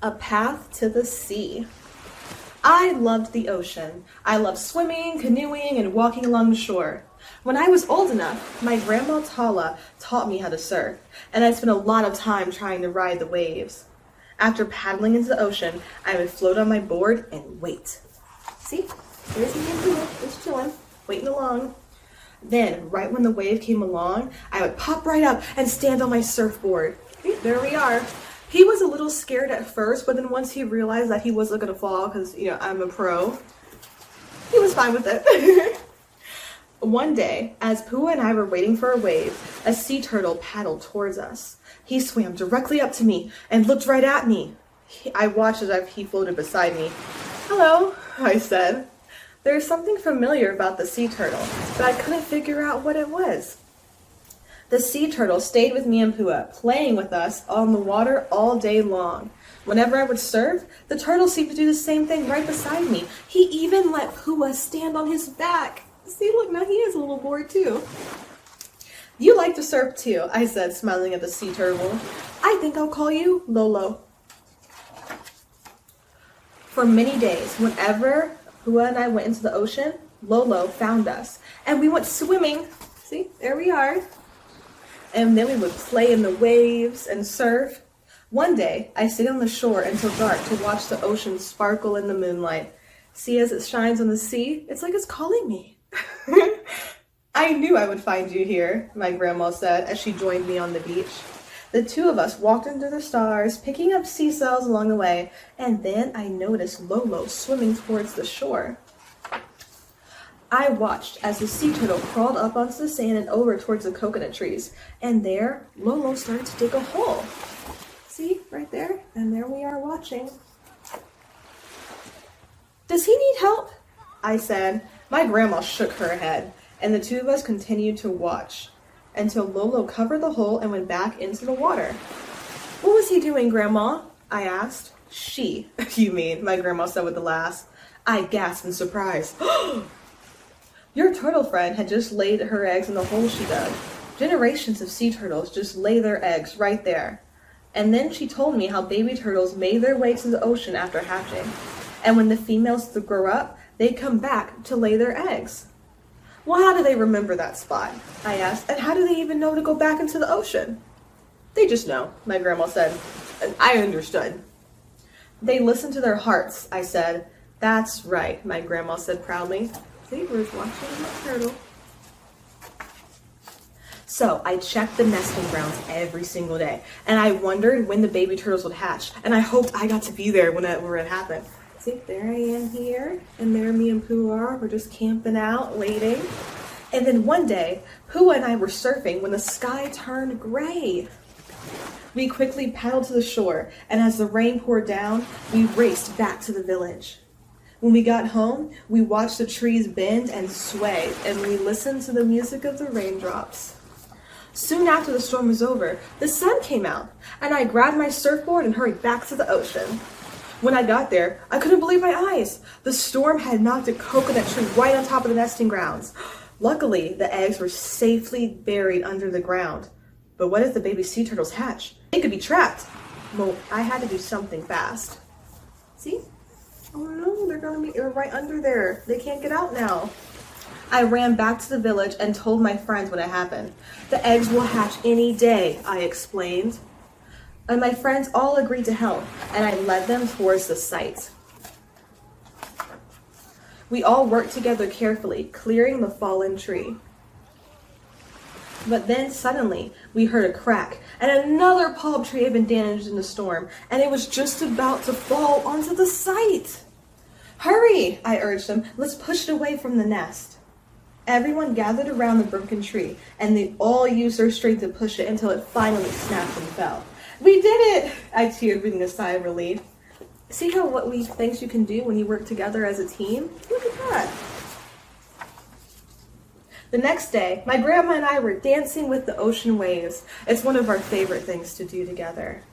A path to the sea. I loved the ocean. I loved swimming, canoeing, and walking along the shore. When I was old enough, my grandma Tala taught me how to surf, and I spent a lot of time trying to ride the waves. After paddling into the ocean, I would float on my board and wait. See? There's me and Pua, just chilling, waiting along. Then, right when the wave came along, I would pop right up and stand on my surfboard. See, there we are. He was a little scared at first, but then once he realized that he wasn't going to fall because, I'm a pro, he was fine with it. One day, as Pua and I were waiting for a wave, a sea turtle paddled towards us. He swam directly up to me and looked right at me. I watched as he floated beside me. "Hello," I said. There's something familiar about the sea turtle, but I couldn't figure out what it was. The sea turtle stayed with me and Pua, playing with us on the water all day long. Whenever I would surf, the turtle seemed to do the same thing right beside me. He even let Pua stand on his back. See, look, now he is a little bored too. "You like to surf too," I said, smiling at the sea turtle. "I think I'll call you Lolo." For many days, whenever Pua and I went into the ocean, Lolo found us, and we went swimming. See, there we are. And then we would play in the waves and surf. One day, I stayed on the shore until dark to watch the ocean sparkle in the moonlight. See, as it shines on the sea, it's like it's calling me. "I knew I would find you here," my grandma said as she joined me on the beach. The two of us walked under the stars, picking up seashells along the way, and then I noticed Lolo swimming towards the shore. I watched as the sea turtle crawled up onto the sand and over towards the coconut trees, and there, Lolo started to dig a hole. See, right there? And there we are watching. "Does he need help?" I said. My grandma shook her head, and the two of us continued to watch until Lolo covered the hole and went back into the water. "What was he doing, Grandma?" I asked. "She, you mean," my grandma said with a laugh. I gasped in surprise. "Your turtle friend had just laid her eggs in the hole she dug. Generations of sea turtles just lay their eggs right there." And then she told me how baby turtles made their way to the ocean after hatching. And when the females grow up, they come back to lay their eggs. "Well, how do they remember that spot?" I asked. "And how do they even know to go back into the ocean?" "They just know," my grandma said. And I understood. "They listen to their hearts," I said. "That's right," my grandma said proudly. See, we're watching the turtle. So I checked the nesting grounds every single day, and I wondered when the baby turtles would hatch, and I hoped I got to be there whenever it happened. See, there I am here, and there me and Pua are. We're just camping out, waiting. And then one day, Pua and I were surfing when the sky turned gray. We quickly paddled to the shore, and as the rain poured down, we raced back to the village. When we got home, we watched the trees bend and sway, and we listened to the music of the raindrops. Soon after the storm was over, the sun came out, and I grabbed my surfboard and hurried back to the ocean. When I got there, I couldn't believe my eyes. The storm had knocked a coconut tree right on top of the nesting grounds. Luckily, the eggs were safely buried under the ground. But what if the baby sea turtles hatch? They could be trapped. Well, I had to do something fast. See? Oh no, they're right under there. They can't get out now. I ran back to the village and told my friends what had happened. "The eggs will hatch any day," I explained. And my friends all agreed to help, and I led them towards the site. We all worked together carefully, clearing the fallen tree. But then suddenly, we heard a crack, and another palm tree had been damaged in the storm, and it was just about to fall onto the site. "Hurry," I urged them. "Let's push it away from the nest." Everyone gathered around the broken tree, and they all used their strength to push it until it finally snapped and fell. "We did it!" I cheered, breathing a sigh of relief. See things you can do when you work together as a team? Look at that. The next day, my grandma and I were dancing with the ocean waves. It's one of our favorite things to do together.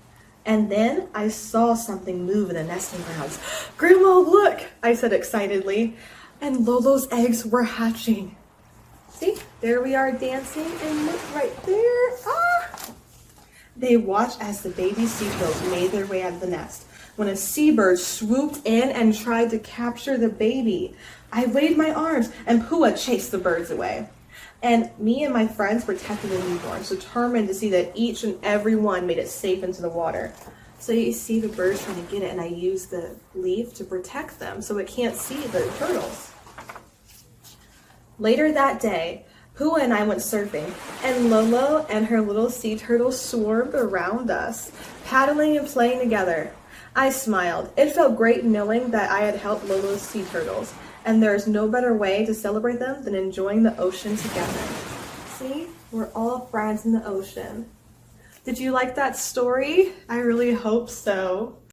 And then I saw something move in the nesting grounds. "Grandma, look!" I said excitedly. And Lolo's eggs were hatching. See, there we are dancing, and look right there. Ah! They watched as the baby sea turtles made their way out of the nest. When a seabird swooped in and tried to capture the baby, I waved my arms and Pua chased the birds away. And me and my friends protected the newborns, determined to see that each and every one made it safe into the water. So you see the birds trying to get it, and I use the leaf to protect them so it can't see the turtles. Later that day, Pua and I went surfing, and Lolo and her little sea turtles swarmed around us, paddling and playing together. I smiled. It felt great knowing that I had helped Lolo's sea turtles, and there's no better way to celebrate them than enjoying the ocean together. See? We're all friends in the ocean. Did you like that story? I really hope so.